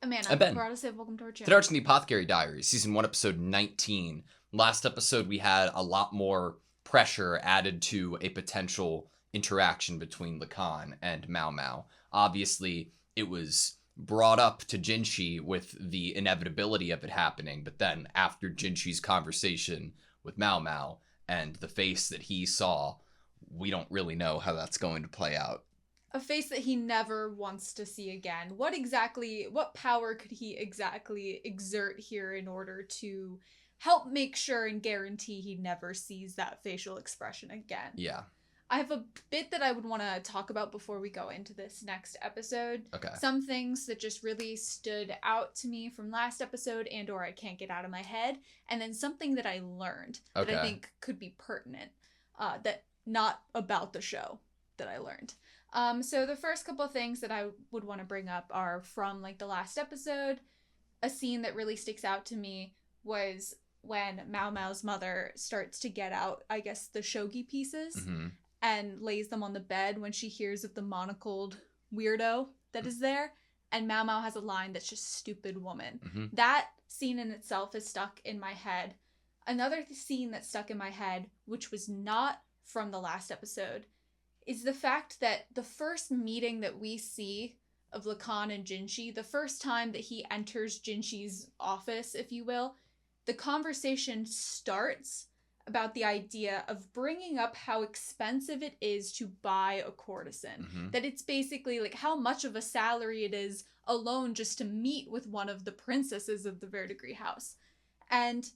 I'm Anna. I'm Ben. We're AutoSave. Welcome to our channel. Today we're watching the Apothecary Diaries, Season 1, Episode 19. Last episode, we had a lot more pressure added to a potential interaction between Lacan and Mao Mao. Obviously, it was brought up to Jinshi with the inevitability of it happening, but then after Jinshi's conversation with Mao Mao and the face that he saw, we don't really know how that's going to play out. A face that he never wants to see again. What power could he exactly exert here in order to help make sure and guarantee he never sees that facial expression again? Yeah. I have a bit that I would want to talk about before we go into this next episode. Okay. Some things that just really stood out to me from last episode and or I can't get out of my head. And then something that I learned that I think could be pertinent. That not about the show that I learned. So the first couple of things that I would want to bring up are from like the last episode. A scene that really sticks out to me was when Mao Mao's mother starts to get out, I guess, the shogi pieces and lays them on the bed when she hears of the monocled weirdo that is there. And Mao Mao has a line that's just stupid woman. That scene in itself is stuck in my head. Another scene that stuck in my head, which was not from the last episode, is the fact that the first meeting that we see of Lacan and Jinshi, the first time that he enters Jinshi's office, if you will, the conversation starts about the idea of bringing up how expensive it is to buy a courtesan. That it's basically like how much of a salary it is alone just to meet with one of the princesses of the Verdigris house. And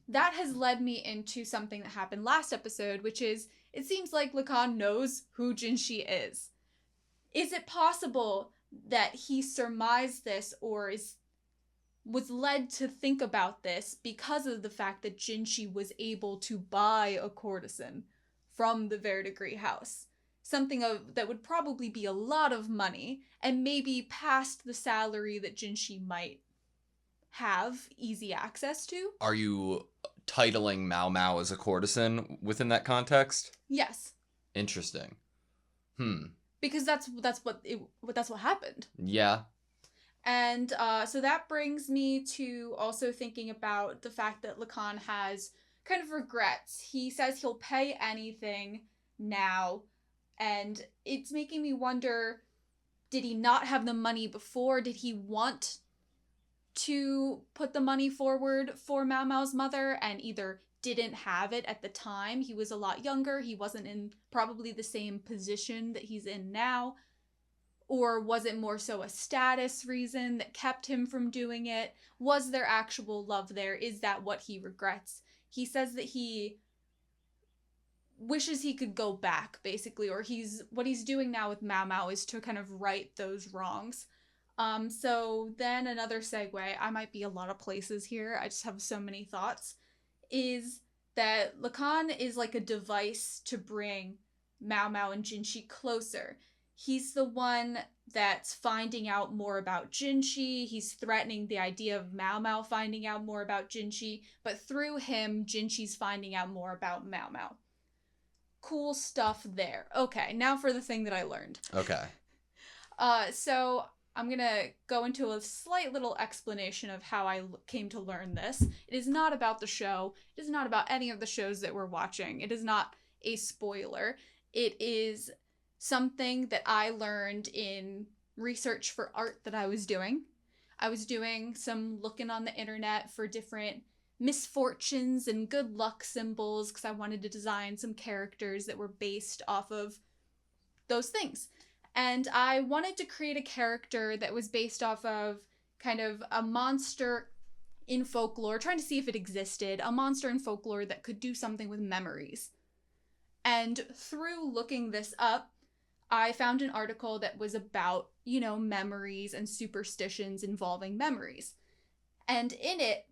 that has led me into something that happened last episode, which is it seems like Lacan knows who Jinshi is. Is it possible that he surmised this or was led to think about this because of the fact that Jinshi was able to buy a courtesan from the Verdigris house? Something that would probably be a lot of money and maybe past the salary that Jinshi might have easy access to. Are you titling Mao Mao as a courtesan within that context? Yes. Interesting. Because that's what happened. Yeah. And so that brings me to also thinking about the fact that Lacan has kind of regrets. He says he'll pay anything now, and it's making me wonder, did he not have the money before? Did he want to put the money forward for Mao Mao's mother and either didn't have it at the time? He was a lot younger. He wasn't in probably the same position that he's in now. Or was it more so a status reason that kept him from doing it? Was there actual love there? Is that what he regrets? He says that he wishes he could go back, basically, or what he's doing now with Mao Mao is to kind of right those wrongs. So then another segue, I might be a lot of places here, I just have so many thoughts, is that Lacan is like a device to bring Mao Mao and Jinshi closer. He's the one that's finding out more about Jinshi. He's threatening the idea of Mao Mao finding out more about Jinshi, but through him, Jinshi's finding out more about Mao Mao. Cool stuff there. Okay, now for the thing that I learned. Okay. So I'm going to go into a slight little explanation of how I came to learn this. It is not about the show. It is not about any of the shows that we're watching. It is not a spoiler. It is something that I learned in research for art that I was doing. I was doing some looking on the internet for different misfortunes and good luck symbols because I wanted to design some characters that were based off of those things. And I wanted to create a character that was based off of kind of a monster in folklore, trying to see if it existed, a monster in folklore that could do something with memories. And through looking this up, I found an article that was about, memories and superstitions involving memories. And in it,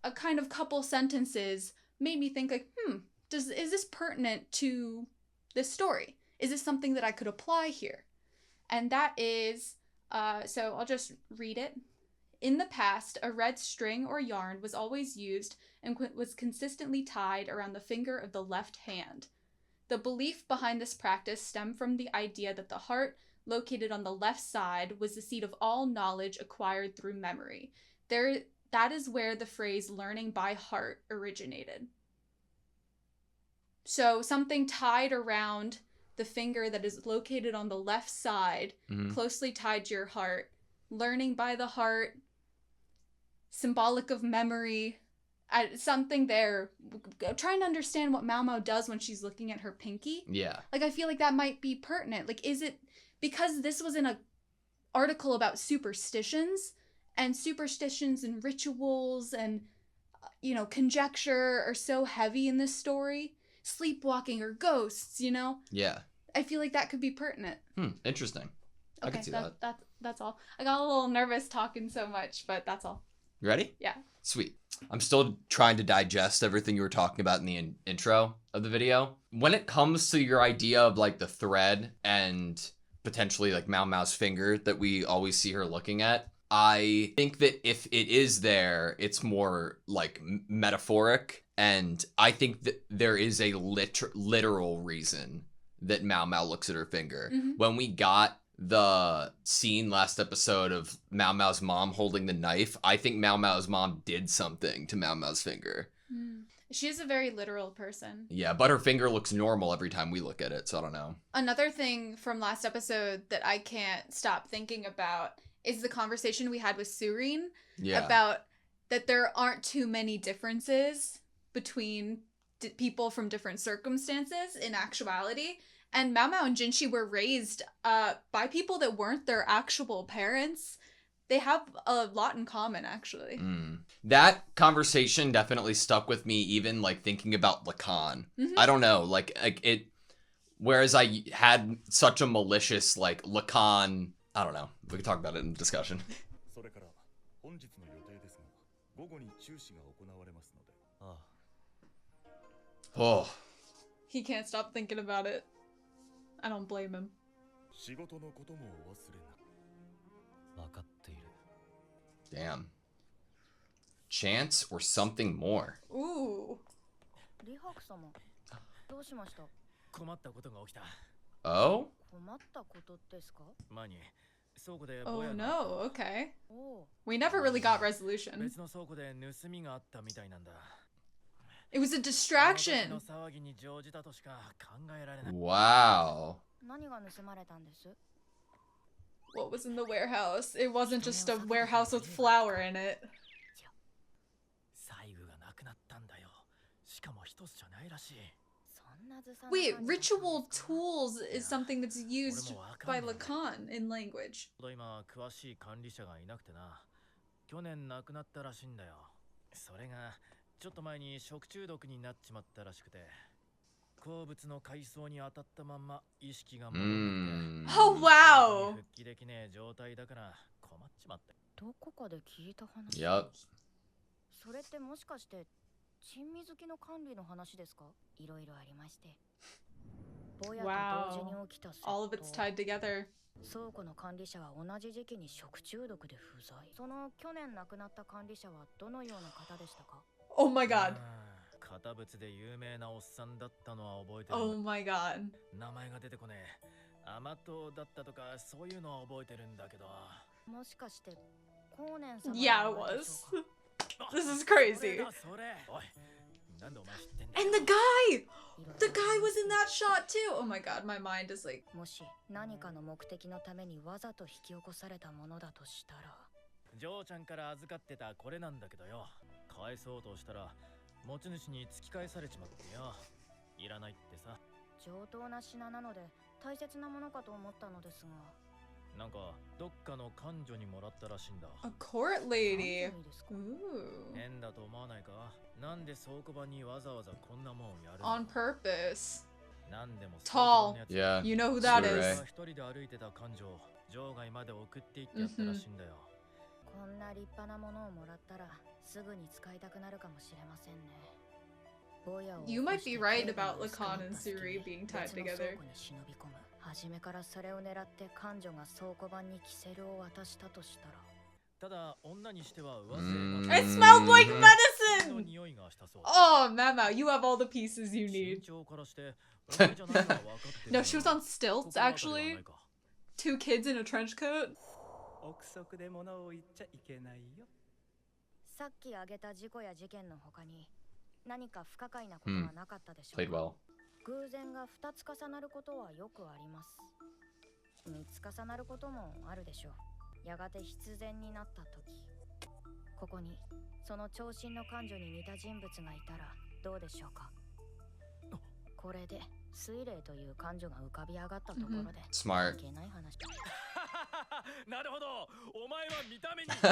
a kind of couple sentences made me think like, is this pertinent to this story? Is this something that I could apply here? And that is, so I'll just read it. In the past, a red string or yarn was always used and was consistently tied around the finger of the left hand. The belief behind this practice stemmed from the idea that the heart located on the left side, was the seat of all knowledge acquired through memory. That is where the phrase learning by heart originated. So something tied around the finger that is located on the left side, closely tied to your heart, learning by the heart, symbolic of memory, something there. Trying to understand what Mao Mao does when she's looking at her pinky. Yeah. Like, I feel like that might be pertinent. Like, is it because this was in a article about superstitions and rituals and, conjecture are so heavy in this story? Sleepwalking or ghosts, Yeah. I feel like that could be pertinent. Interesting. I can see that. That's all. I got a little nervous talking so much, but that's all. You ready? Yeah. Sweet. I'm still trying to digest everything you were talking about in the intro of the video. When it comes to your idea of like the thread and potentially like Mao Mao's finger that we always see her looking at, I think that if it is there, it's more like metaphoric. And I think that there is a literal reason that Mao Mao looks at her finger. When we got the scene last episode of Mao Mao's mom holding the knife, I think Mao Mao's mom did something to Mao Mao's finger. She is a very literal person. Yeah, but her finger looks normal every time we look at it, so I don't know. Another thing from last episode that I can't stop thinking about is the conversation we had with Surin about that there aren't too many differences between people from different circumstances in actuality. And Mao Mao and Jinshi were raised by people that weren't their actual parents. They have a lot in common, actually. That conversation definitely stuck with me, even like thinking about Lacan. I don't know, like it. Whereas I had such a malicious like Lacan. I don't know. We can talk about it in discussion. Oh. He can't stop thinking about it. I don't blame him. Damn. Chance or something more? Ooh. Oh? Oh no, okay. We never really got resolution. It was a distraction. Wow. What was in the warehouse? It wasn't just a warehouse with flour in it. Wait, ritual tools is something that's used by Lacan in language. Oh wow! Yup. Wow. All of it's tied together. Oh my god. Oh my god. Yeah, it was. This is crazy. And the guy was in that shot too. Oh my god, my mind is like. A court lady. Ooh. On purpose. Tall. Yeah. You know who that is. Right. You might be right about Lacan and Suri being tied together. It smelled like medicine! Oh, Mama, you have all the pieces you need. No, she was on stilts, actually. Two kids in a trench coat. 憶測で物を言っちゃいけないよ。さっき挙げた事故や事件の他に何か不可解なことはなかったでしょうか。 Played well. 偶然が2つ重なることはよくあります。3つ重なることもあるでしょう。やがて必然になった時、ここにその長身の患女に似た人物がいたらどうでしょうか。これで水霊という患女が浮かび上がったところで、Smart. いけない話。なるほど。お前は見た目に賢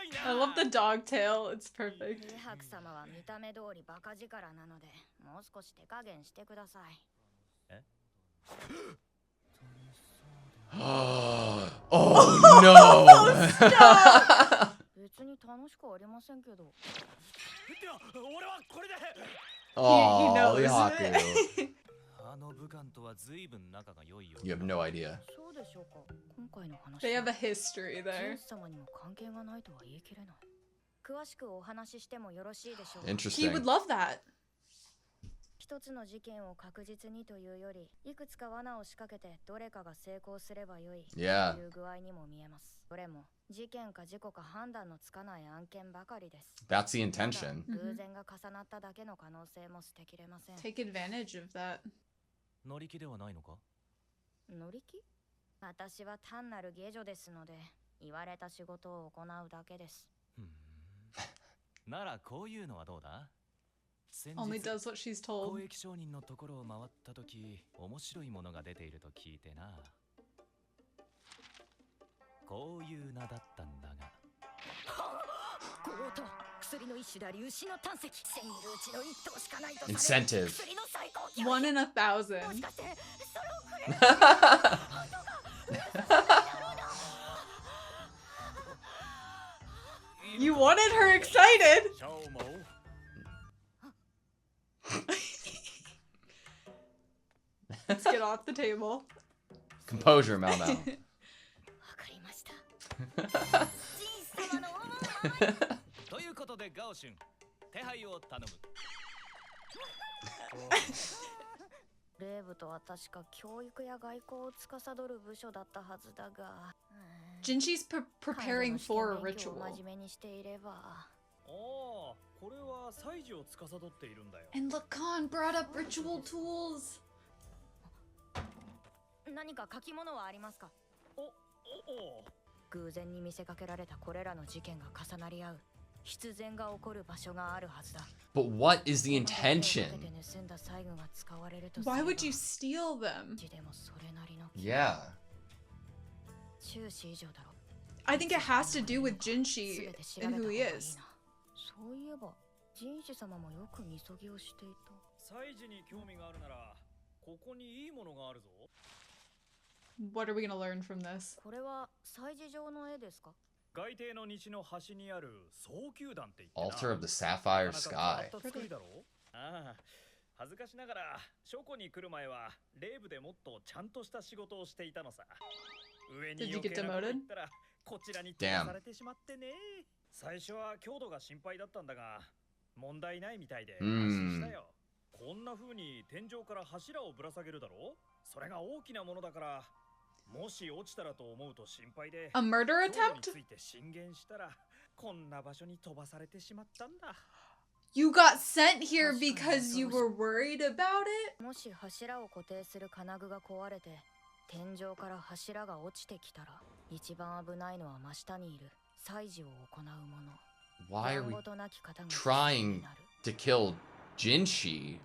いな。 I love the dog tail. It's perfect. レハク様は見た目通りバカ力なので、もう少し手加減してください。Oh no! 別に楽しくありませんけど。では俺はこれで。Oh, knows. Yaku. あの武官とは随分仲が良いよ。 You have no idea. そうでしょうか。今回の話。 They have a history ジ there. ンス様にも関係がないとは言い切れない。詳しくお話ししてもよろしいでしょうか。 He Interesting. would love that. 一つの事件を確実にというより、いくつか罠を仕掛けてどれかが成功すればよいと Yeah. いう具合にも見えます。どれも事件か事故か判断のつかない案件ばかりです。 That's the intention. ただ偶然が重なっただけの可能性も捨てきれません。 Take advantage of that. 乗り気ではないのか。乗り気？私は単なる下女ですので、言われた仕事を行うだけです。ならこういうのはどうだ。 Only does what she's told. 交易商人のところを回った時、面白いものが出ていると聞いてな。こういう名だったんだが。強盗、薬の一種であり牛の胆石。千いるうちの一頭しかないとされる Incentive. 薬の最高級。 1 in 1,000. もしかしてそれをくれる本当か。 You wanted her excited. シャオモウ。 Let's get off the table. Composure, Mao Mao. わかりました。ジンス様のおもということでガオシュン、手配を頼む。レーブとは確か教育や外交を司る部署だったはずだが。Jinchi's preparing for a 彼女の試験勉強 ritual. を真面目にしていれば。ああ、これは祭事を司っているんだよ。 And Lacan brought up ritual tools. 何か書き物はありますか。お。偶然に見せかけられたこれらの事件が重なり合う必然が起こる場所があるはずだ。 But what is the intention? 盗んだ細具が使われると Why would you steal them? でもそれなりの Yeah. 中止以上だろ。 I think it has to do with Jinchi 全て調べ and た who 方が he いいな。 is. そういえば人種様もよくみそぎをしていた。祭事に興味があるなら、ここにいいものがあるぞ。 What are we gonna learn from this? これは祭事上の絵ですか。海底の西の端にある早球団って言ってな。 Altar of the Sapphire なかなか Sky. 変わった作りだろう。ああ、恥ずかしながら書庫に来る前はレーブでもっとちゃんとした仕事をしていたのさ。上に Did you 余 get 計なこと demoted? 言ったらこちらに飛ばされてしまってね。最初は強度が心配だったんだが、問題ないみたいで安心したよ。こんな風に天井から柱をぶら下げるだろう。それが大きなものだから、もし落ちたらと思うと心配で。 A murder 強度に attempt? ついて進言したら、こんな場所に飛ばされてしまったんだ。 You got sent here because you were worried about it? もし柱を固定する金具が壊れて天井から柱が落ちてきたら、一番危ないのは真下にいる祭事を行う者。 Why are we やんごとなき方が trying to kill Jinchi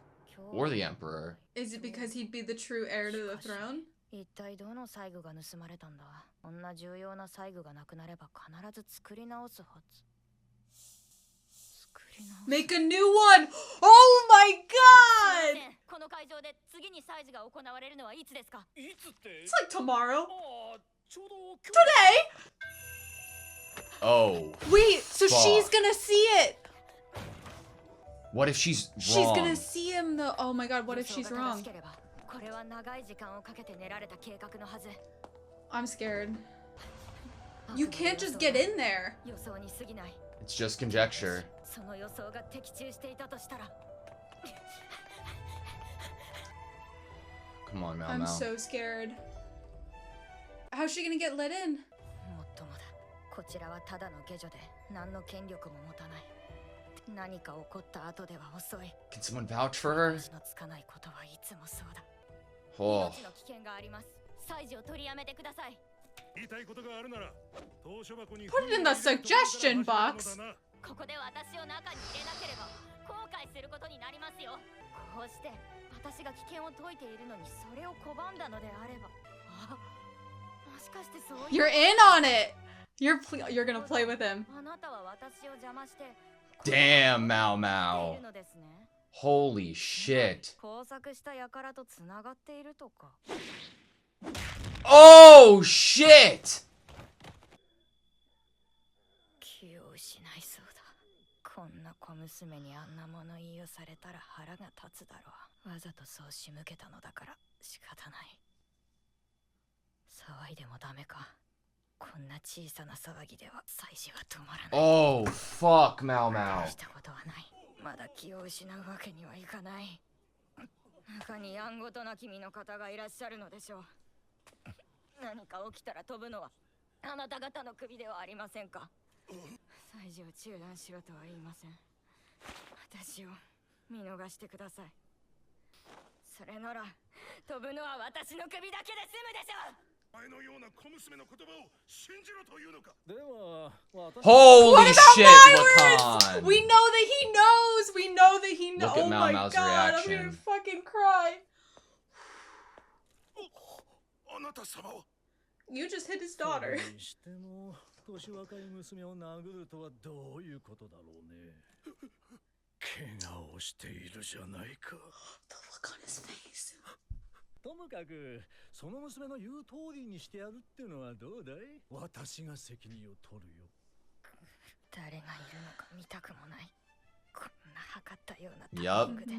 or the Emperor? Is it because he'd be the true heir to the throne? 一体どの細具が盗まれたんだ。こんな重要な細具がなくなれば必ず作り直すはず。作り直す。 Make a new one! Oh my god! この会場で次に祭事が行われるのはいつですか。いつって？ It's like tomorrow. ああ、ちょうど今日。 Today? Oh. Wait, so Fuck. she's gonna see it! What if she's She's wrong? gonna see him though. Oh my god, what if she's 予想が正 wrong? しければこれは長い時間をかけて練られた計画のはず。 I'm scared. You can't just get in there. 予想に過ぎない。 It's just conjecture. その予想が的中していたとしたら。 Come on, Mao I'm Mao. so scared. How's she gonna get let in? もっともだ。こちらはただの下女で何の権力も持たない。何か起こった後では遅い。 Can someone vouch for her? 私のつかないことはいつもそうだ。 Oh. 命の危険があります。祭事を取りやめてください。 言いたいことがあるなら投書箱に Put it in the suggestion box. ここで私を中に入れなければ後悔することになりますよ。こうして私が危険を解いているのにそれを拒んだのであれば、あ、もしかしてそういう You're in on it. You're gonna play with him. あなたは私を邪魔して Damn, Mao Mao. いるのですね。 Holy shit. 工作した輩とつながっているとか。 Oh shit. 気を失いそうだ。こんな小娘にあんな物言いをされたら腹が立つだろう。わざとそう仕向けたのだから仕方ない。騒いでもダメか。こんな小さな騒ぎでは祭事は止まらない。 Oh fuck, Mao Mao. したことはない。まだ気を失うわけにはいかない。中にやんごとな君の方がいらっしゃるのでしょう。何か起きたら飛ぶのはあなた方の首ではありませんか。祭事を中断しろとは言いません。私を見逃してください。それなら飛ぶのは私の首だけで済むでしょう。 Holy shit, Lacan. We know that he knows. We know that he knows. Look at Oh Mao my Mao's god, I'm reaction. gonna fucking cry. You just hit his daughter. 年若い娘を殴るとはどういうことだろうね。怪我をしているじゃないか。 The look on his face. ともかくその娘の言う通りにしてやるってのはどうだい？私が責任を取るよ。誰がいるのか見たくもない。こんな測ったようなタイミングで。い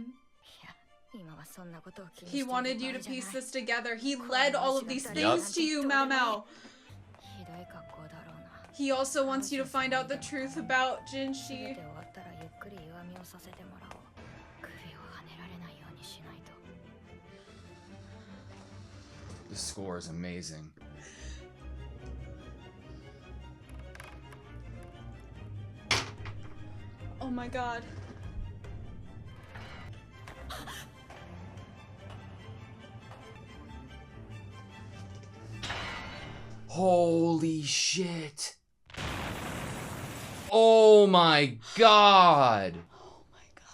や、今はそんなことを気にしてい He る場合 wanted じゃ you ない。 to piece this together. He led all of these things to you, Mao Mao. ひどい格好だろうな。 He also wants you to find out the truth about 全 Jinshi. て終わったらゆっくり弱みをさせてもらおう。首をはねられないようにしないと。 The score is amazing. Oh my god. Holy shit. Oh my god. Oh my god.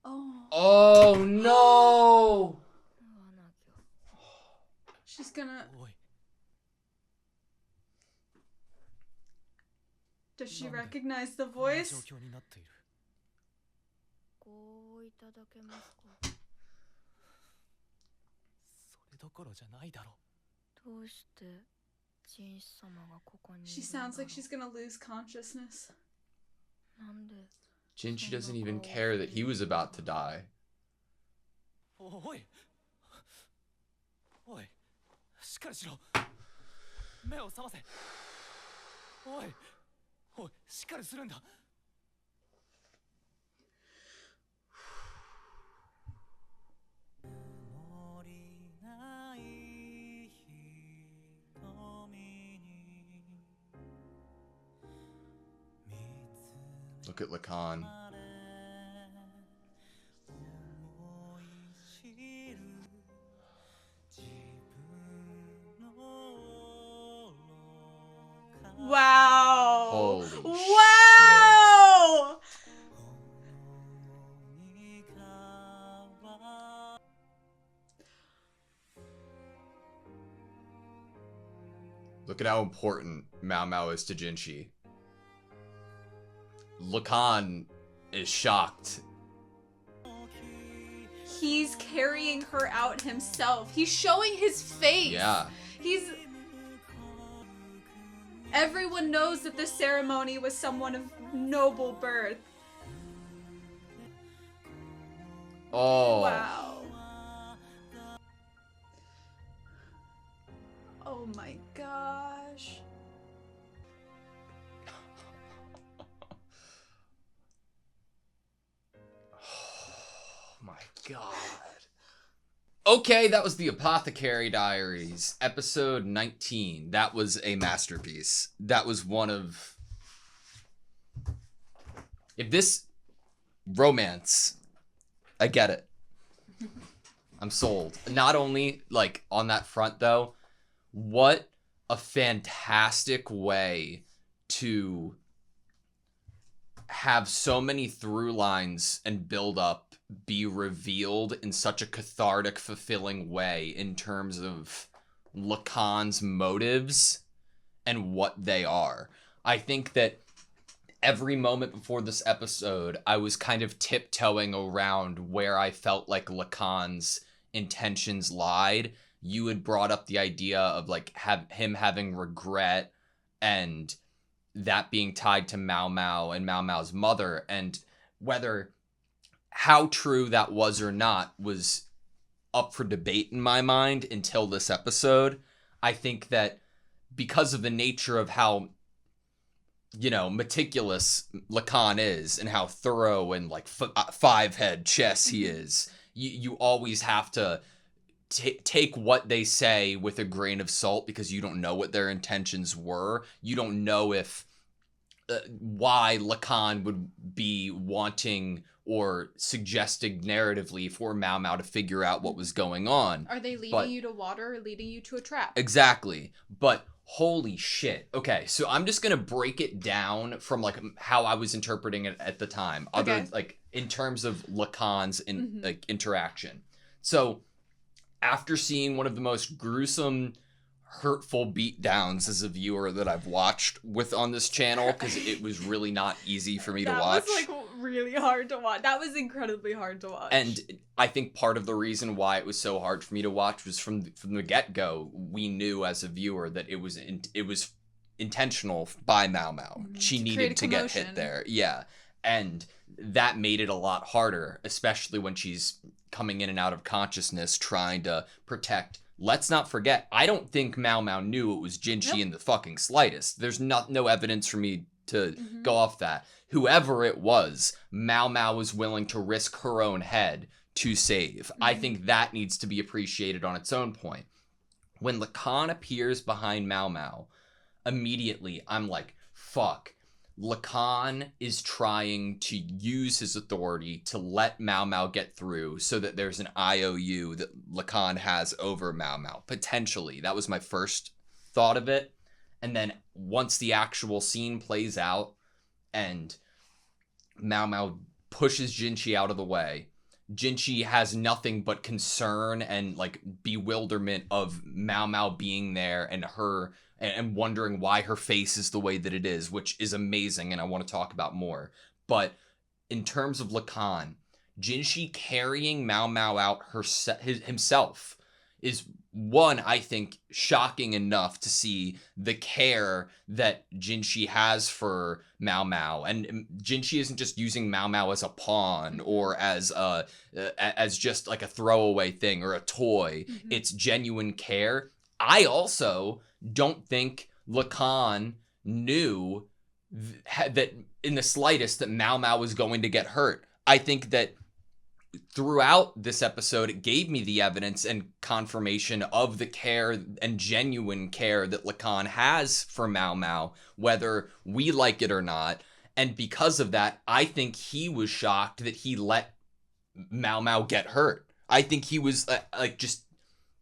Oh, Oh no. 言わなきゃ。 she's gonna. おい、 Does she Nande. recognize the こんな voice? 状況になっている。ご応いただけますか。それどころじゃないだろう。どうしてジンシ様がここにいる She んだろう。 sounds like she's gonna lose consciousness. なんで Jinshi doesn't even care that he was about to die. おい、おい、しっかりしろ。目を覚ませ。おい、おい、しっかりするんだ。 Look at Lacan. Wow. Holy wow. Look at how important Mao Mao is to Jinshi. Lacan is shocked. He's carrying her out himself. He's showing his face. Yeah. He's. Everyone knows that this ceremony was someone of noble birth. Oh. Wow. Oh my gosh. God. Okay, that was the Apothecary Diaries, episode 19. That was a masterpiece. That was one of... If this romance, I get it. I'm sold. Not only, like, on that front, though, what a fantastic way to have so many through lines and build up be revealed in such a cathartic, fulfilling way in terms of Lacan's motives and what they are. I think that every moment before this episode, I was kind of tiptoeing around where I felt like Lacan's intentions lied. You had brought up the idea of like him having regret and that being tied to Mao Mao and Mao Mao's mother, and whether how true that was or not was up for debate in my mind until this episode. I think that because of the nature of how, you know, meticulous Lacan is and how thorough and like five-head chess he is, you always have to take what they say with a grain of salt because you don't know what their intentions were. You don't know if why Lacan would be wanting or suggesting narratively for Mao Mao to figure out what was going on. Are they leading you to water or leading you to a trap? Exactly. But holy shit. Okay, so I'm just going to break it down from like how I was interpreting it at the time. Like in terms of Lacan's like interaction. So after seeing one of the most gruesome, hurtful beatdowns as a viewer that I've watched on this channel, because it was really not easy for me to watch. That was like really hard to watch. That was incredibly hard to watch. And I think part of the reason why it was so hard for me to watch was from the get-go, we knew as a viewer that it was intentional by Mao Mao. She needed to get hit there. Yeah. And that made it a lot harder, especially when she's coming in and out of consciousness trying to protect. Let's not forget, I don't think Mao Mao knew it was Jinshi in the fucking slightest. There's no evidence for me to go off that. Whoever it was, Mao Mao was willing to risk her own head to save. I think that needs to be appreciated on its own point. When Lacan appears behind Mao Mao, immediately I'm like, fuck. Lacan is trying to use his authority to let Mao Mao get through so that there's an IOU that Lacan has over Mao Mao. Potentially. That was my first thought of it. And then once the actual scene plays out and Mao Mao pushes Jinshi out of the way, Jinshi has nothing but concern and like bewilderment of Mao Mao being there and her and wondering why her face is the way that it is, which is amazing and I want to talk about more. But in terms of Lacan, Jinshi carrying Mao Mao out himself is one, I think, shocking enough to see the care that Jinshi has for Mao Mao. And Jinshi isn't just using Mao Mao as a pawn or as just like a throwaway thing or a toy. It's genuine care. I also don't think Lacan knew that in the slightest that Mao Mao was going to get hurt. I think that throughout this episode, it gave me the evidence and confirmation of the care and genuine care that Lacan has for Mao Mao, whether we like it or not. And because of that, I think he was shocked that he let Mao Mao get hurt. I think he was like just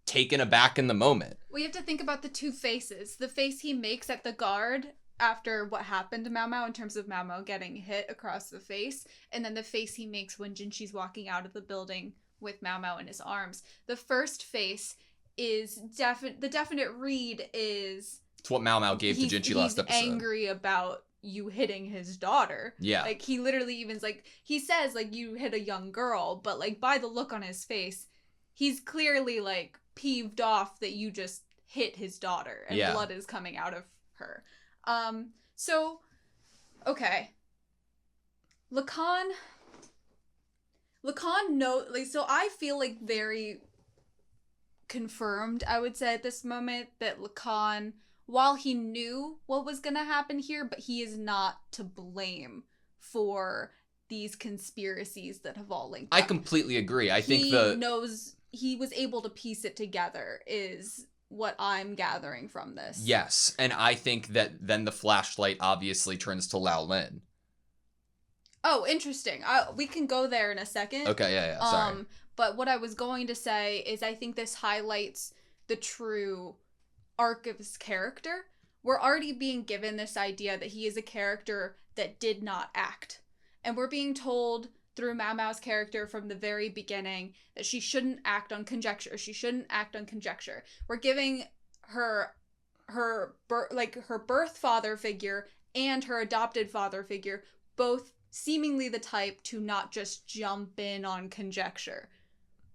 taken aback in the moment. We have to think about the two faces. The face he makes at the guard after what happened to Mao Mao in terms of Mao Mao getting hit across the face, and then the face he makes when Jinshi's walking out of the building with Mao Mao in his arms. The first face is the definite read is... It's what Mao Mao gave to Jinshi last episode. He's angry about you hitting his daughter. Yeah. Like, he literally even's like, he says, like, you hit a young girl, but, like, by the look on his face, he's clearly, like, peeved off that you just hit his daughter and blood is coming out of her. So, okay. Lacan so I feel like very confirmed, I would say at this moment, that Lacan, while he knew what was gonna happen here, but he is not to blame for these conspiracies that have all linked I up. completely agree. I think he was able to piece it together is what I'm gathering from this. Yes, and I think that then the flashlight obviously turns to Lao Lin. Oh, interesting. We can go there in a second. Okay, yeah, sorry. But what I was going to say is I think this highlights the true arc of his character. We're already being given this idea that he is a character that did not act. And we're being told through Mao Mao's character from the very beginning that she shouldn't act on conjecture. She shouldn't act on conjecture. We're giving her birth father figure and her adopted father figure both seemingly the type to not just jump in on conjecture,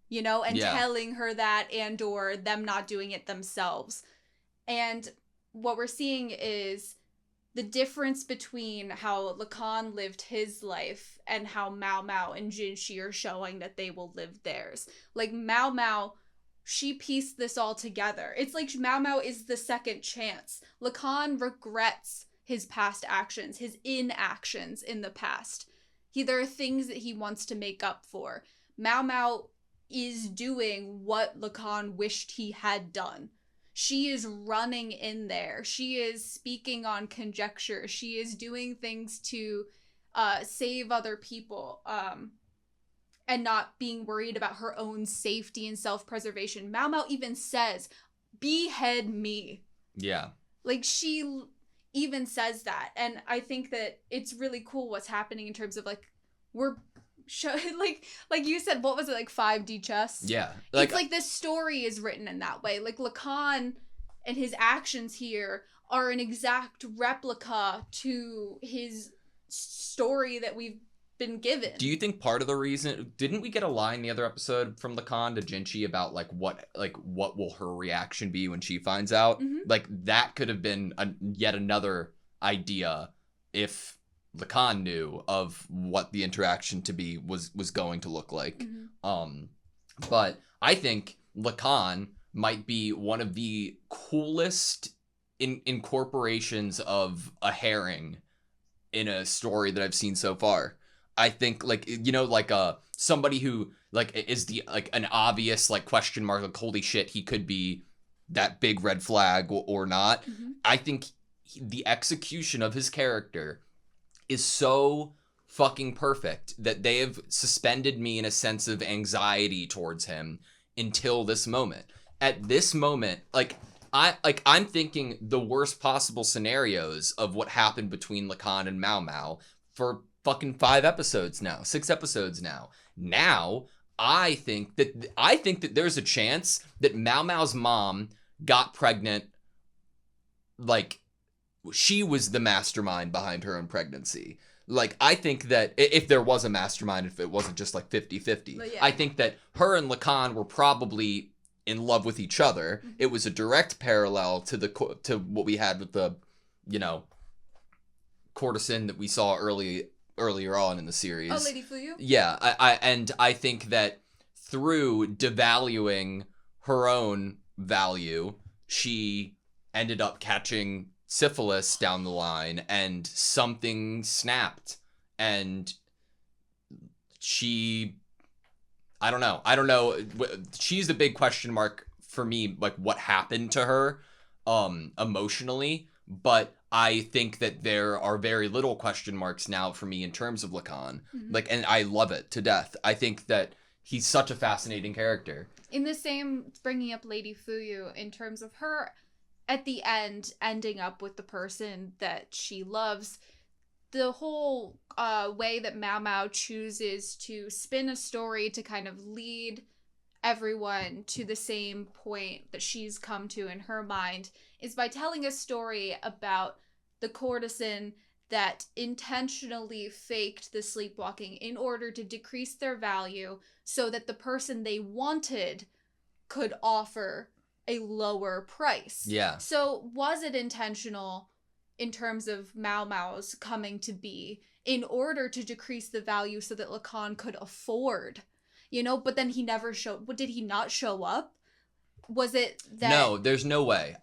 you know, and telling her that and or them not doing it themselves. And what we're seeing is the difference between how Lacan lived his life and how Mao Mao and Jinshi are showing that they will live theirs. Like Mao Mao, she pieced this all together. It's like Mao Mao is the second chance. Lacan regrets his past actions, his inactions in the past. There are things that he wants to make up for. Mao Mao is doing what Lacan wished he had done. She is running in there. She is speaking on conjecture. She is doing things to save other people and not being worried about her own safety and self-preservation. Mao Mao even says, behead me. Yeah. Like, she even says that. And I think that it's really cool what's happening in terms of, like, we're... like you said, what was it, like 5D chess? Yeah. It's like this story is written in that way. Like Lacan and his actions here are an exact replica to his story that we've been given. Do you think part of the reason, didn't we get a line the other episode from Lacan to Jinshi about what will her reaction be when she finds out? Mm-hmm. Like that could have been yet another idea if Lacan knew of what the interaction to be was going to look like. Mm-hmm. But I think Lacan might be one of the coolest incorporations of a herring in a story that I've seen so far. I think somebody who is an obvious question mark, like holy shit, he could be that big red flag or not. Mm-hmm. I think the execution of his character is so fucking perfect that they have suspended me in a sense of anxiety towards him until this moment. At this moment, I'm thinking the worst possible scenarios of what happened between Lacan and Mao Mao for fucking 6 episodes now. Now, I think that there's a chance that Mao Mao's mom got pregnant, she was the mastermind behind her own pregnancy. I think that if there was a mastermind, if it wasn't just 50-50, yeah. I think that her and Lacan were probably in love with each other. Mm-hmm. It was a direct parallel to what we had with the, courtesan that we saw earlier on in the series. Oh, Lady Fuyu? Yeah, I think that through devaluing her own value, she ended up catching syphilis down the line and something snapped and I don't know. She's the big question mark for me, what happened to her emotionally, but I think that there are very little question marks now for me in terms of Lacan. Mm-hmm. And I love it to death. I think that he's such a fascinating character. In the same, bringing up Lady Fuyu, in terms of her at the end ending up with the person that she loves, the whole way that Mao Mao chooses to spin a story to kind of lead everyone to the same point that she's come to in her mind is by telling a story about the courtesan that intentionally faked the sleepwalking in order to decrease their value so that the person they wanted could offer a lower price. Yeah. So was it intentional in terms of Mao Mao's coming to be in order to decrease the value so that Lacan could afford, but then he never showed, did he not show up? Was it that? No, there's no way.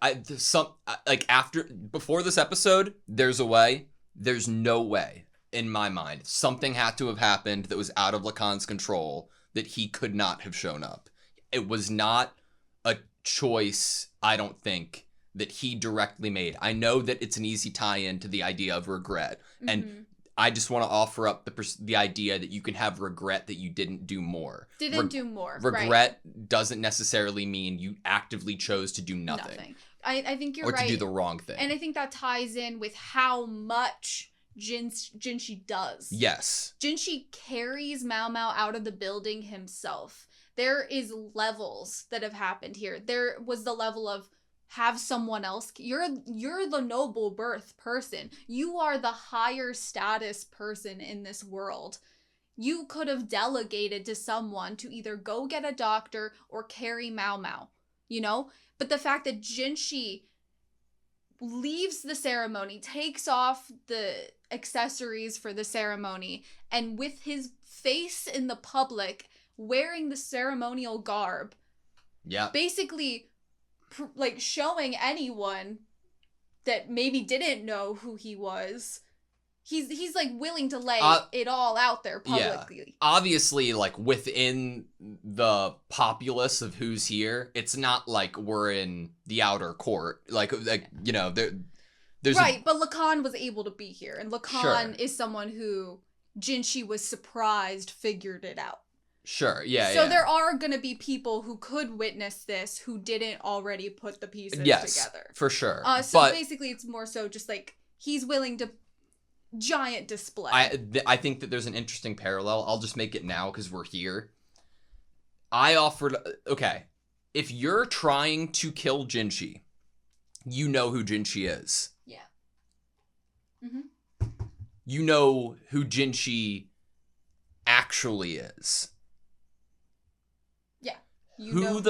Before this episode, there's a way. There's no way in my mind. Something had to have happened that was out of Lacan's control that he could not have shown up. It was not a choice, I don't think, that he directly made. I know that it's an easy tie-in to the idea of regret, and I just want to offer up the idea that you can have regret that you didn't do more. Do more. Regret doesn't necessarily mean you actively chose to do nothing. I think you're right. Or to do the wrong thing. And I think that ties in with how much Jinshi does. Yes. Jinshi carries Mao Mao out of the building himself. There is levels that have happened here. There was the level of have someone else. You're the noble birth person. You are the higher status person in this world. You could have delegated to someone to either go get a doctor or carry Mao Mao, you know? But the fact that Jinshi leaves the ceremony, takes off the accessories for the ceremony, and with his face in the public, wearing the ceremonial garb, basically like showing anyone that maybe didn't know who he was, he's like willing to lay it all out there publicly. Yeah. Obviously, like within the populace of who's here, it's not like we're in the outer court. Like you know, there's right. But Lacan was able to be here, and Lacan is someone who Jinshi was surprised figured it out. Sure, yeah. So there are going to be people who could witness this who didn't already put the pieces together. For sure. So basically, it's more so just like he's willing to giant display. I think that there's an interesting parallel. I'll just make it now because we're here. I offered, okay, if you're trying to kill Jinshi, you know who Jinshi is. Yeah. You know who Jinshi actually is. Yeah. Who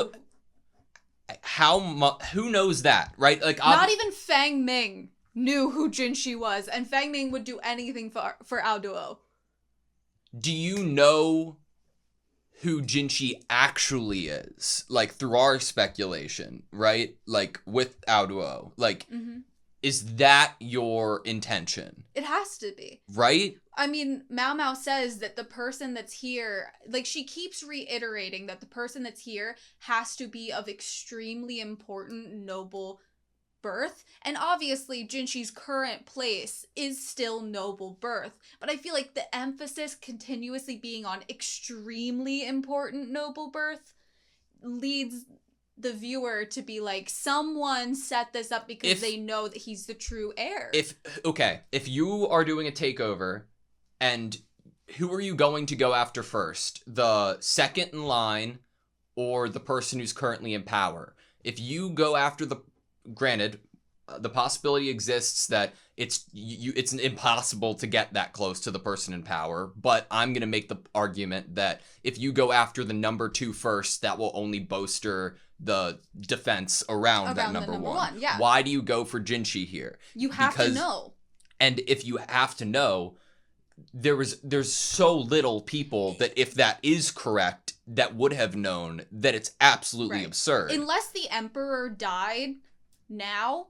knows that, right? Like not even Fang Ming knew who Jinshi was, and Fang Ming would do anything for Ao Duo. Do you know who Jinshi actually is? Like, through our speculation, right? Like, with Ao Duo. Like, is that your intention? It has to be. Right? I mean, Mao Mao says that the person that's here, like, she keeps reiterating that the person that's here has to be of extremely important, noble birth. And obviously, Jinshi's current place is still noble birth. But I feel like the emphasis continuously being on extremely important noble birth leads the viewer to be like, someone set this up because they know that he's the true heir. If you are doing a takeover, and who are you going to go after first? The second in line or the person who's currently in power? If you go after granted, the possibility exists that it's impossible to get that close to the person in power, but I'm going to make the argument that if you go after the number 2 first, that will only bolster the defense around that number one. Yeah. Why do you go for Jinshi here? You have to know. And if you have to know, there's so little people that if that is correct, that would have known that it's absolutely absurd. Unless the emperor died now,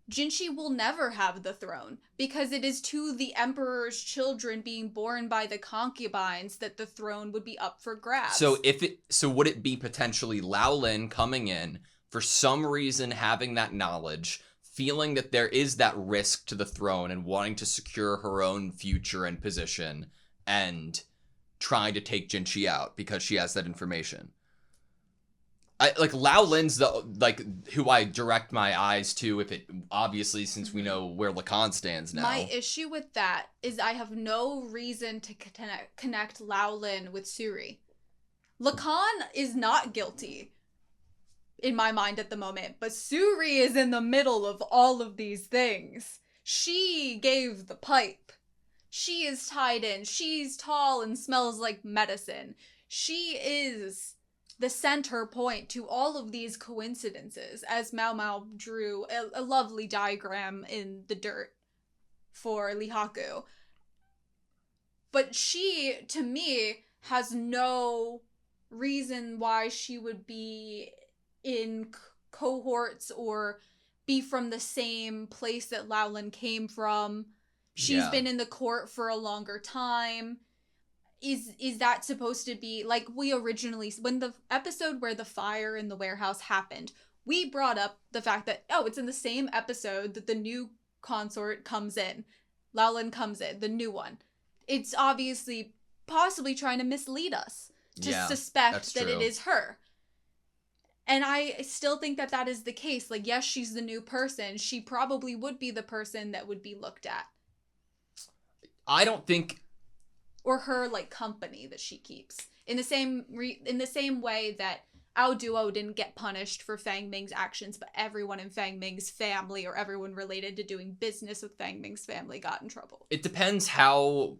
Jinshi will never have the throne, because it is to the emperor's children being born by the concubines that the throne would be up for grabs. So would it be potentially Lao Lin coming in, for some reason having that knowledge, feeling that there is that risk to the throne and wanting to secure her own future and position, and trying to take Jinshi out because she has that information? Lao Lin's who I direct my eyes to, if it obviously, since we know where Lacan stands now. My issue with that is I have no reason to connect Lao Lin with Suri. Lacan is not guilty in my mind at the moment, but Suri is in the middle of all of these things. She gave the pipe. She is tied in. She's tall and smells like medicine. She is the center point to all of these coincidences, as Mao Mao drew a lovely diagram in the dirt for Lihaku. But she, to me, has no reason why she would be in cohorts or be from the same place that Lao Lin came from. She's been in the court for a longer time. Is that supposed to be, like, we originally, when the episode where the fire in the warehouse happened, we brought up the fact that, oh, it's in the same episode that the new consort comes in. Laolin comes in, the new one. It's obviously possibly trying to mislead us to suspect that it is her. And I still think that that is the case. Like, yes, she's the new person. She probably would be the person that would be looked at. I don't think... Or her, like, company that she keeps. In the same way that Ao Duo didn't get punished for Fang Ming's actions, but everyone in Fang Ming's family or everyone related to doing business with Fang Ming's family got in trouble. It depends how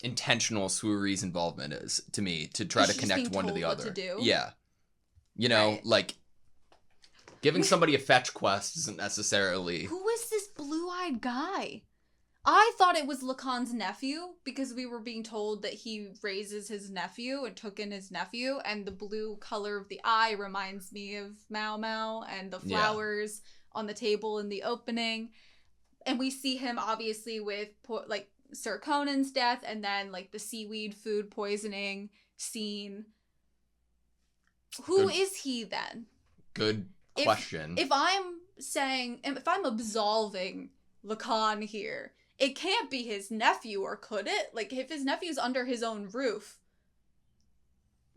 intentional Suori's involvement is, to me, to try to connect one to the other. To do. Yeah. You know, like, giving somebody a fetch quest isn't necessarily... Who is this blue-eyed guy? I thought it was Lacan's nephew, because we were being told that he raises his nephew and took in his nephew, and the blue color of the eye reminds me of Mao Mao and the flowers on the table in the opening. And we see him, obviously, with, like, Sir Conan's death, and then, like, the seaweed food poisoning scene. Who is he, then? Good question. If I'm absolving Lacan here... It can't be his nephew, or could it? Like, if his nephew's under his own roof,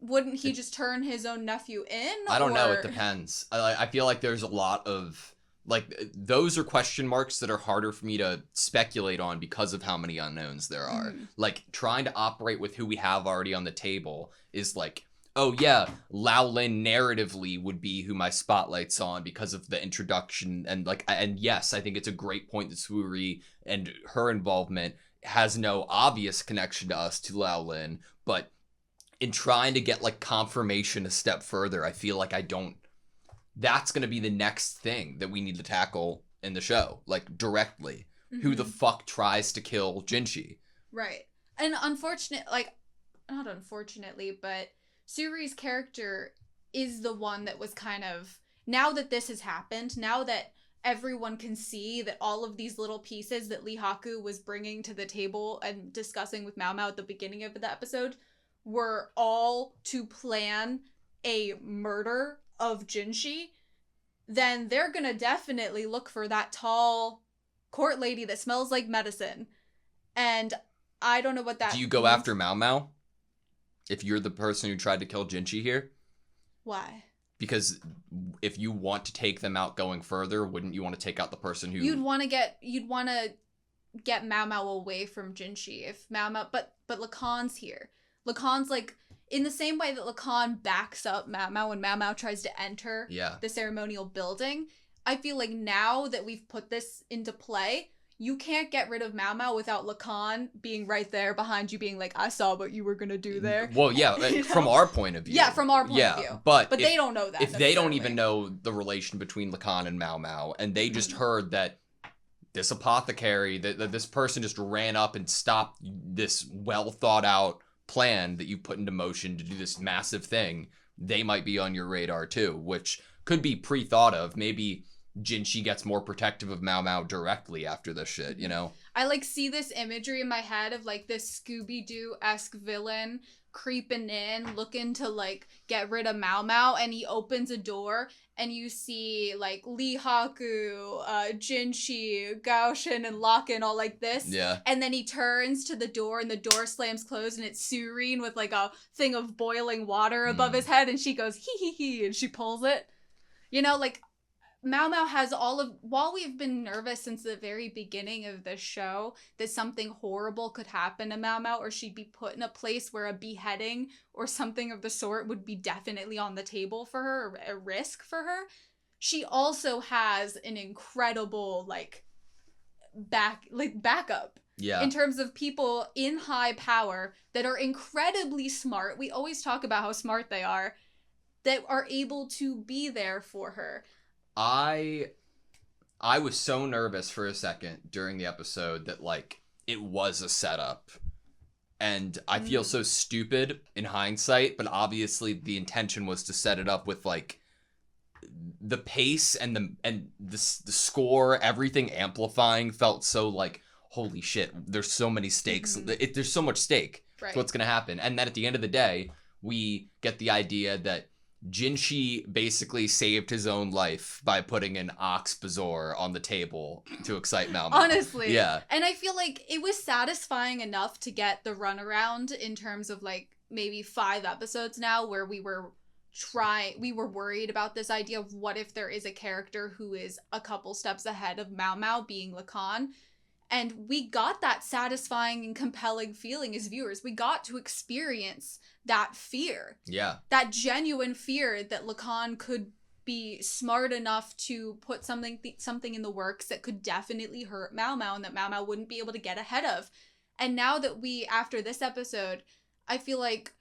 wouldn't he just turn his own nephew in? I don't know. It depends. I feel like there's a lot of, like, those are question marks that are harder for me to speculate on because of how many unknowns there are. Like, trying to operate with who we have already on the table is like, oh yeah, Laolin narratively would be who my spotlight's on because of the introduction, and like, and yes, I think it's a great point that Suori and her involvement has no obvious connection to us, to Laolin, but in trying to get like confirmation a step further, I feel like that's going to be the next thing that we need to tackle in the show, like directly. Who the fuck tries to kill Jinshi? Right. And not unfortunately, but Suri's character is the one that was kind of, now that this has happened, now that everyone can see that all of these little pieces that Lee Haku was bringing to the table and discussing with Mao Mao at the beginning of the episode were all to plan a murder of Jinshi, then they're gonna definitely look for that tall court lady that smells like medicine. And I don't know what that Do you go after Mao Mao? If you're the person who tried to kill Jinshi here? Why? Because if you want to take them out going further, wouldn't you want to take out the person who... You'd want to get Mao Mao away from Jinshi if Mao Mao... But Lacan's here. Lacan's like... In the same way that Lacan backs up Mao Mao when Mao Mao tries to enter the ceremonial building, I feel like now that we've put this into play... You can't get rid of Mao Mao without Lacan being right there behind you being like, I saw what you were going to do there. Well, yeah, from our point of view. Yeah, from our point of view. But they don't know that. If they don't even know the relation between Lacan and Mao Mao, and they just heard that this apothecary, that this person just ran up and stopped this well thought out plan that you put into motion to do this massive thing, they might be on your radar too, which could be pre-thought of. Maybe Jinshi gets more protective of Mao Mao directly after this shit, you know? I, like, see this imagery in my head of, like, this Scooby-Doo-esque villain creeping in, looking to, like, get rid of Mao Mao, and he opens a door, and you see, like, Lee Haku, Jinshi, Gaoshin, and Locken all like this. Yeah. And then he turns to the door, and the door slams closed, and it's Sureen with, like, a thing of boiling water above his head, and she goes, hee hee hee, and she pulls it. You know, like... Mao Mao has while we've been nervous since the very beginning of this show that something horrible could happen to Mao Mao, or she'd be put in a place where a beheading or something of the sort would be definitely on the table for her, or a risk for her, she also has an incredible, backup. Yeah. In terms of people in high power that are incredibly smart. We always talk about how smart they are, that are able to be there for her. I was so nervous for a second during the episode that, like, it was a setup. And I feel so stupid in hindsight, but obviously the intention was to set it up with, like, the pace and the score, everything amplifying felt so like, holy shit, there's so many stakes. There's so much stake. Right. To what's going to happen. And then at the end of the day, we get the idea that Jinshi basically saved his own life by putting an ox bazaar on the table to excite Mau Mau. Honestly. Yeah. And I feel like it was satisfying enough to get the runaround in terms of like maybe 5 episodes now where we were worried about this idea of what if there is a character who is a couple steps ahead of Mau Mau being Lacan. And we got that satisfying and compelling feeling as viewers. We got to experience that fear. Yeah. That genuine fear that Lacan could be smart enough to put something in the works that could definitely hurt Mau Mau and that Mau Mau wouldn't be able to get ahead of. And now that after this episode, I feel like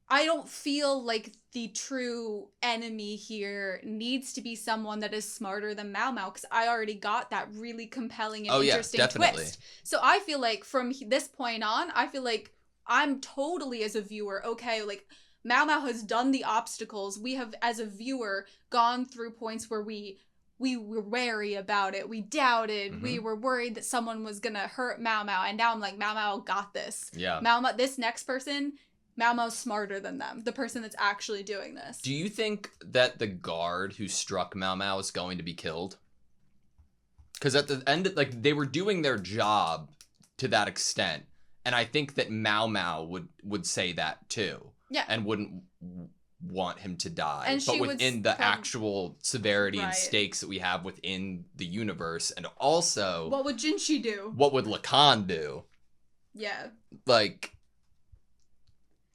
I don't feel like the true enemy here needs to be someone that is smarter than Mau Mau, because I already got that really compelling and interesting twist. So I feel like from this point on, I feel like I'm totally, as a viewer, okay, like Mau Mau has done the obstacles. We have, as a viewer, gone through points where we were wary about it. We doubted. We were worried that someone was going to hurt Mau Mau. And now I'm like, Mau Mau got this. Yeah. Mau Mau, this next person, Mau Mau's smarter than them. The person that's actually doing this. Do you think that the guard who struck Mau Mau is going to be killed? Because at the end, like, they were doing their job to that extent. And I think that Mau Mau would say that too. Yeah. And wouldn't want him to die. And but within the actual severity and stakes that we have within the universe. And also, what would Jinshi do? What would Lacan do? Yeah. Like,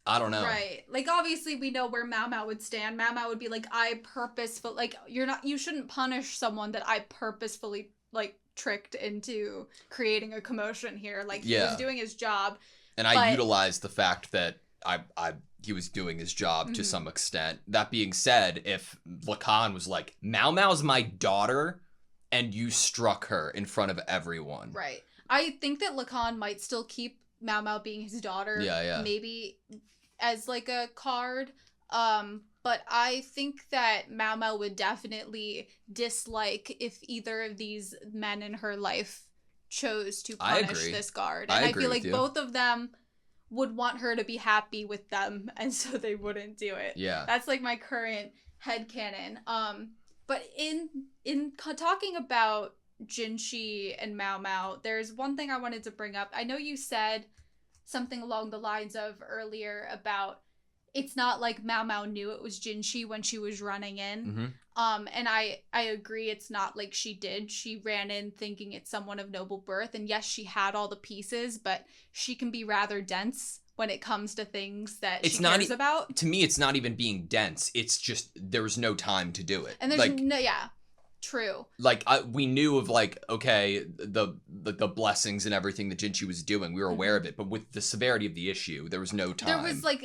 I don't know. Right. Like, obviously, we know where Mau Mau would stand. Mau Mau would be like, you shouldn't punish someone that I purposefully, like, tricked into creating a commotion here. Like, he was doing his job. And I utilized the fact that he was doing his job to some extent. That being said, if Lacan was like, Mau Mau's my daughter, and you struck her in front of everyone. Right. I think that Lacan might still keep Mau Mau being his daughter. Yeah. Maybe as like a card. But I think that Mau Mau would definitely dislike if either of these men in her life chose to punish this guard. And I feel like both of them would want her to be happy with them, and so they wouldn't do it. Yeah. That's like my current headcanon. But in talking about Jinshi and Mau Mau, there's one thing I wanted to bring up. I know you said something along the lines of earlier about it's not like Mau Mau knew it was Jinshi when she was running in. And I agree, it's not like she did. She ran in thinking it's someone of noble birth, and yes, she had all the pieces, but she can be rather dense when it comes to things that she cares about. To me, it's not even being dense. It's just there was no time to do it. And there's true. Like, we knew of, like, okay, the blessings and everything that Jinshi was doing. We were aware of it, but with the severity of the issue, there was no time. There was, like,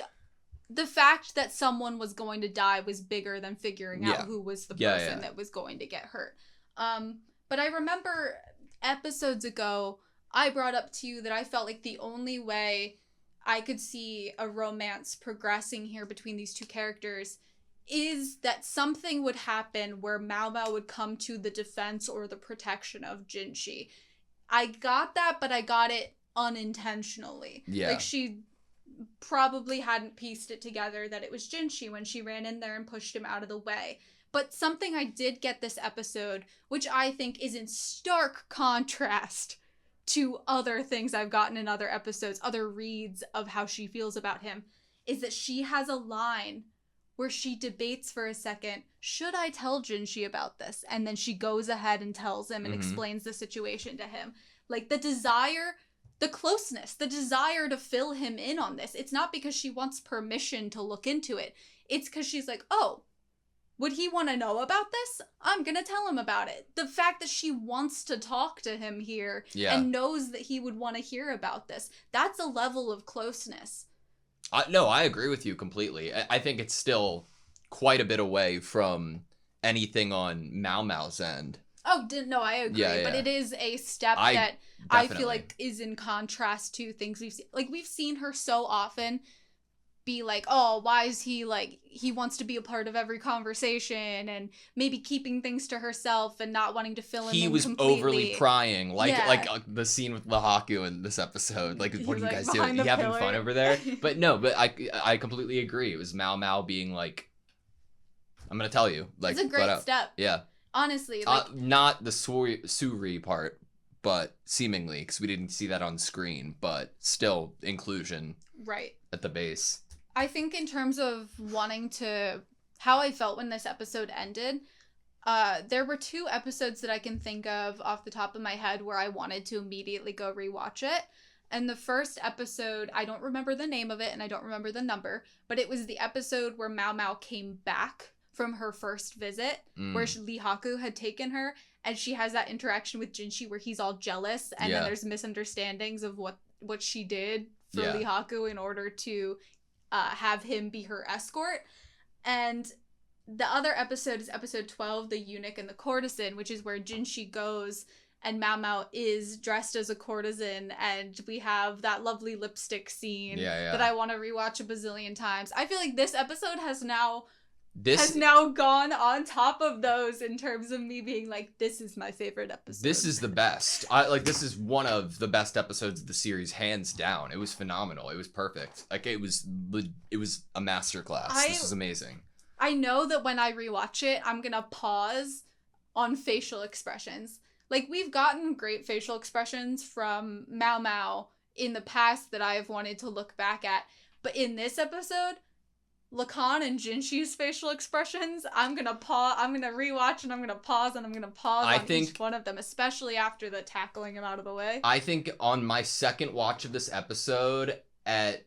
the fact that someone was going to die was bigger than figuring out who was the person that was going to get hurt. But I remember episodes ago, I brought up to you that I felt like the only way I could see a romance progressing here between these two characters is that something would happen where Mau Mau would come to the defense or the protection of Jinshi. I got that, but I got it unintentionally. Yeah. Like, she probably hadn't pieced it together that it was Jinshi when she ran in there and pushed him out of the way. But something I did get this episode, which I think is in stark contrast to other things I've gotten in other episodes, other reads of how she feels about him, is that she has a line where she debates for a second, should I tell Jinshi about this? And then she goes ahead and tells him and explains the situation to him. Like, the desire, the closeness, the desire to fill him in on this. It's not because she wants permission to look into it. It's because she's like, oh, would he want to know about this? I'm going to tell him about it. The fact that she wants to talk to him here and knows that he would want to hear about this, that's a level of closeness. No, I agree with you completely. I think it's still quite a bit away from anything on Mau Mau's end. Oh, no, I agree. Yeah. But it is a step that I feel like is in contrast to things we've seen. Like, we've seen her so often be like, oh, why is he like, he wants to be a part of every conversation and maybe keeping things to herself and not wanting to fill him in completely. He was overly prying, like the scene with Lahaku in this episode. Like, what are you guys doing? You having fun over there? But no, but I completely agree. It was Mao Mao being like, I'm gonna tell you. Like, it's a great step. Yeah. Honestly. Like, not the Suri part, but seemingly, because we didn't see that on screen, but still inclusion. Right. At the base. I think in terms of wanting to, how I felt when this episode ended, there were 2 episodes that I can think of off the top of my head where I wanted to immediately go rewatch it. And the first episode, I don't remember the name of it and I don't remember the number, but it was the episode where Mao Mao came back from her first visit, where Lee Haku had taken her, and she has that interaction with Jinshi where he's all jealous, and then there's misunderstandings of what she did for Lee Haku in order to have him be her escort. And the other episode is episode 12, The Eunuch and the Courtesan, which is where Jinshi goes and Mao Mao is dressed as a courtesan, and we have that lovely lipstick scene that I want to rewatch a bazillion times. I feel like this episode has now gone on top of those in terms of me being like, this is my favorite episode. This is the best. This is one of the best episodes of the series, hands down. It was phenomenal. It was perfect. Like, it was a masterclass. This is amazing. I know that when I rewatch it, I'm gonna pause on facial expressions. Like, we've gotten great facial expressions from Mao Mao in the past that I have wanted to look back at, but in this episode, Lacan and Jinshi's facial expressions, I'm gonna rewatch and I'm gonna pause and I'm gonna pause on each one of them, especially after the tackling him out of the way. I think on my second watch of this episode, at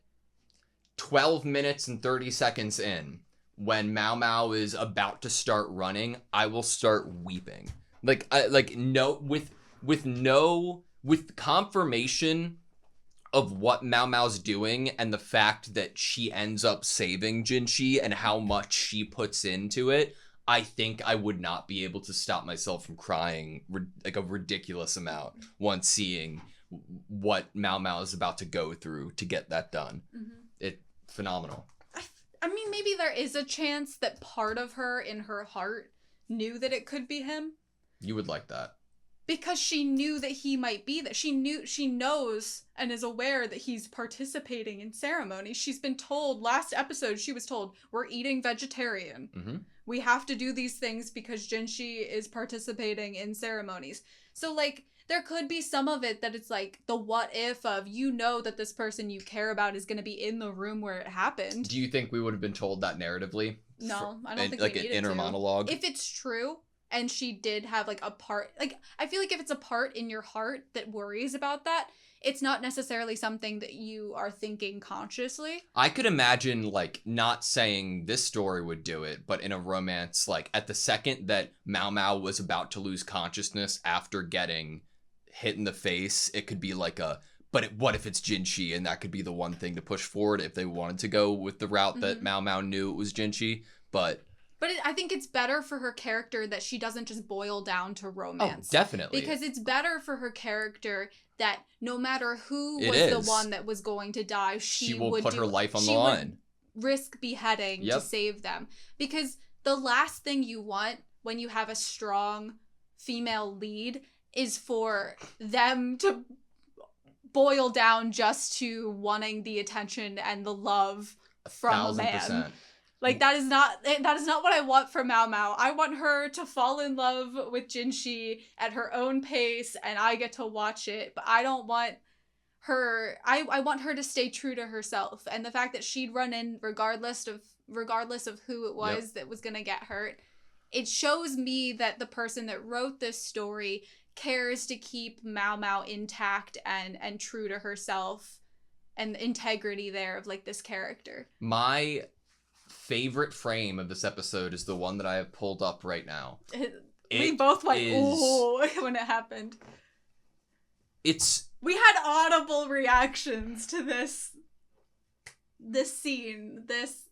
12 minutes and 30 seconds in, when Mao Mao is about to start running, I will start weeping. With confirmation of what Mao Mao's doing and the fact that she ends up saving Jinshi and how much she puts into it, I think I would not be able to stop myself from crying like a ridiculous amount once seeing what Mao Mao is about to go through to get that done. It's phenomenal. I mean, maybe there is a chance that part of her in her heart knew that it could be him. You would like that. Because she knew that he might be there. She knows and is aware that he's participating in ceremonies. She's been told, last episode, she was told, we're eating vegetarian. We have to do these things because Jinshi is participating in ceremonies. So, like, there could be some of it that it's like the what if of, you know that this person you care about is going to be in the room where it happened. Do you think we would have been told that narratively? No, I don't think like we needed an inner monologue? If it's true, and she did have, like, a part, like, I feel like if it's a part in your heart that worries about that, it's not necessarily something that you are thinking consciously. I could imagine, like, not saying this story would do it, but in a romance, like, at the second that Mao Mao was about to lose consciousness after getting hit in the face, it could be like what if it's Jinshi, and that could be the one thing to push forward if they wanted to go with the route that Mao Mao knew it was Jinshi, But I think it's better for her character that she doesn't just boil down to romance. Oh, definitely. Because it's better for her character that no matter who was the one that was going to die, she will put her life on the line. Risk beheading to save them. Because the last thing you want when you have a strong female lead is for them to boil down just to wanting the attention and the love from a man. 1,000%. Like, that is not what I want for Mao Mao. I want her to fall in love with Jinshi at her own pace, and I get to watch it. But I don't want her. I want her to stay true to herself, and the fact that she'd run in regardless of who it was that was gonna get hurt. It shows me that the person that wrote this story cares to keep Mao Mao intact and true to herself, and the integrity there of, like, this character. My favorite frame of this episode is the one that I have pulled up right now. We both went, ooh, when it happened. We had audible reactions to this scene, this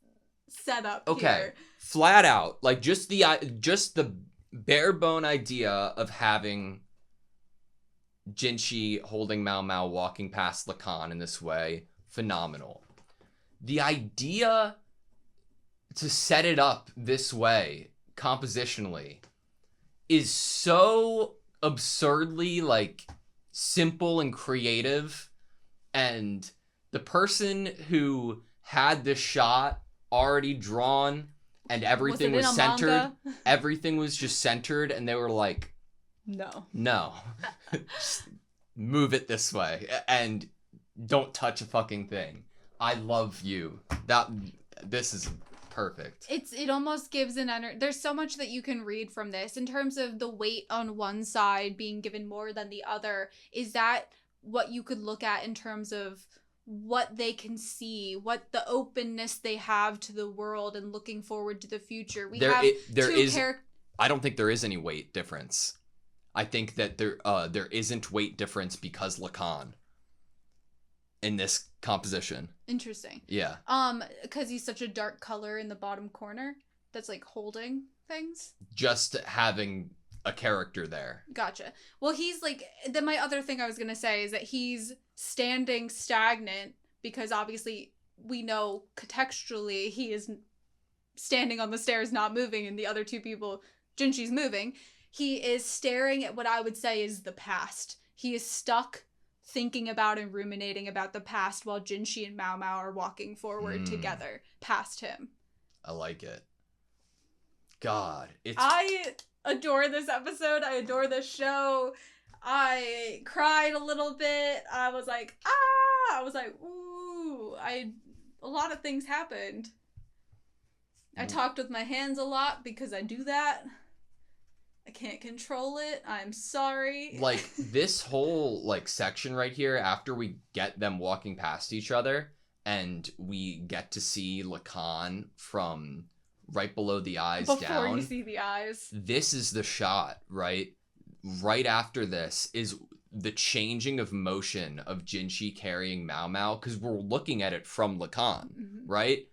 setup here. Flat out, like, just the bare bone idea of having Jinshi holding Mao Mao walking past Lacan in this way, phenomenal. the idea to set it up this way compositionally is so absurdly like simple and creative, and the person who had this shot already drawn and everything was centered, everything was just centered, and they were like, no, just move it this way and don't touch a fucking thing. I love you. This is perfect. It almost gives an there's so much that you can read from this in terms of the weight on one side being given more than the other. Is that what you could look at in terms of what they can see, what the openness they have to the world and looking forward to the future? I don't think there is any weight difference. I think that there isn't weight difference because Lacan in this composition. Interesting. Yeah. Because he's such a dark color in the bottom corner that's like holding things. Just having a character there. Gotcha. Well, he's like, then my other thing I was going to say is that he's standing stagnant because obviously we know contextually he is standing on the stairs not moving, and the other two people, Jinshi's moving. He is staring at what I would say is the past. He is stuck thinking about and ruminating about the past while Jinshi and Mao Mao are walking forward together past him. I like it. God, I adore this episode. I adore this show. I cried a little bit. I was like, ah! I was like, ooh. A lot of things happened. I talked with my hands a lot because I do that. I can't control it. I'm sorry. Like, this whole, like, section right here, after we get them walking past each other, and we get to see Lacan from right below the eyes down. Before you see the eyes. This is the shot, right? Right after this is the changing of motion of Jinshi carrying Mao Mao, because we're looking at it from Lacan, right?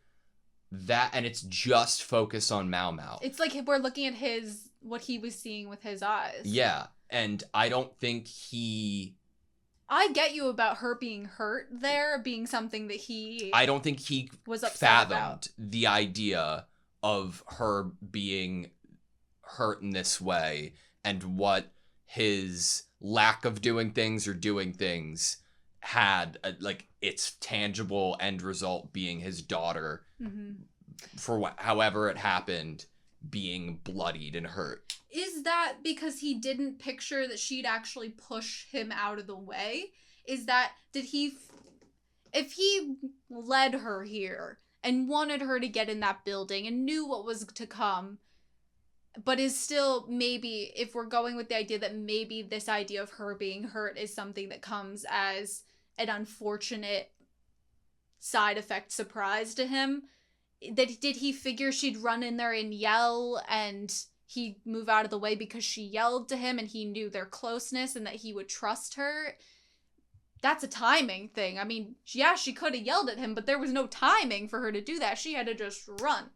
And it's just focused on Mao Mao. It's like we're looking at what he was seeing with his eyes. Yeah, and I don't think I get you about her being hurt there, being something that I don't think he was upset fathomed about. The idea of her being hurt in this way and what his lack of doing things or doing things had, like, its tangible end result being his daughter, for however it happened, being bloodied and hurt. Is that because he didn't picture that she'd actually push him out of the way? If he led her here and wanted her to get in that building and knew what was to come, but is still, maybe, if we're going with the idea that maybe this idea of her being hurt is something that comes as an unfortunate side effect surprise to him, did he figure she'd run in there and yell and he'd move out of the way because she yelled to him and he knew their closeness and that he would trust her? That's a timing thing. I mean, yeah, she could have yelled at him, but there was no timing for her to do that. She had to just run.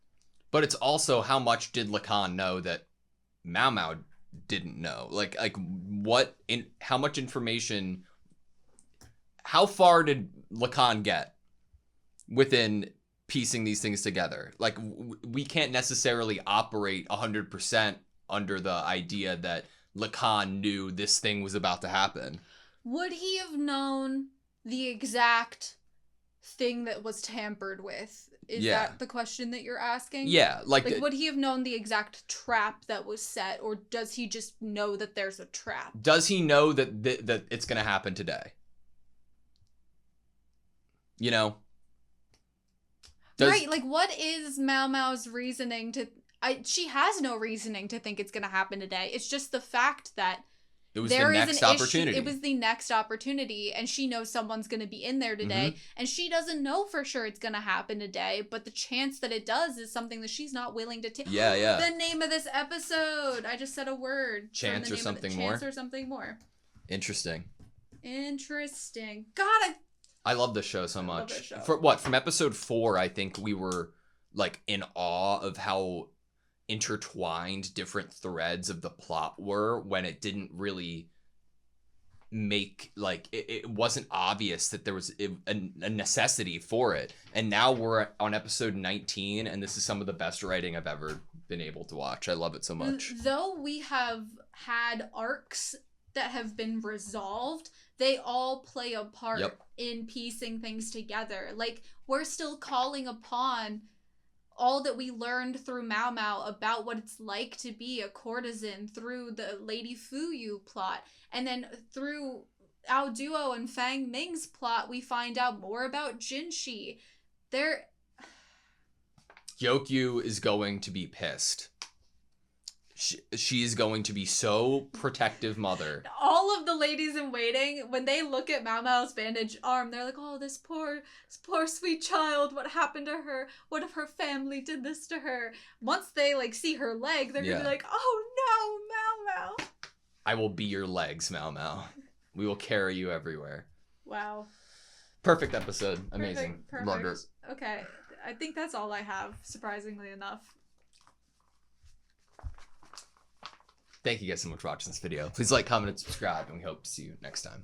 But it's also, how much did Lacan know that Mao Mao didn't know? Like how much information, how far did Lacan get within piecing these things together? Like, we can't necessarily operate 100% under the idea that Lacan knew this thing was about to happen. Would he have known the exact thing that was tampered with? Is that the question that you're asking? Yeah. Like would he have known the exact trap that was set, or does he just know that there's a trap? Does he know that that it's going to happen today? You know? Right, like, what is Mao Mao's reasoning to... she has no reasoning to think it's going to happen today. It's just the fact that it was the next opportunity. It was the next opportunity, and she knows someone's going to be in there today, and she doesn't know for sure it's going to happen today, but the chance that it does is something that she's not willing to take. Yeah. The name of this episode. I just said a word. Chance or something more. Chance or something more. Interesting. God, I love this show so much. Love this show. From episode 4, I think we were, like, in awe of how intertwined different threads of the plot were, when it didn't really make like it wasn't obvious that there was a necessity for it. And now we're on episode 19, and this is some of the best writing I've ever been able to watch. I love it so much. Though we have had arcs that have been resolved, they all play a part in piecing things together. Like, we're still calling upon all that we learned through Mao Mao about what it's like to be a courtesan through the Lady Fuyu plot. And then through Ao Duo and Fang Ming's plot, we find out more about Jinshi. Gyokyu is going to be pissed. She is going to be so protective mother. All of the ladies in waiting, when they look at Mao Mao's bandaged arm, they're like, oh, this poor sweet child, what happened to her? What if her family did this to her? Once they like see her leg, they're gonna be like, oh no, Mao Mao. I will be your legs, Mao Mao. We will carry you everywhere. Wow. Perfect episode. Amazing. Perfect. Loved it. Okay, I think that's all I have, surprisingly enough. Thank you guys so much for watching this video. Please like, comment, and subscribe, and we hope to see you next time.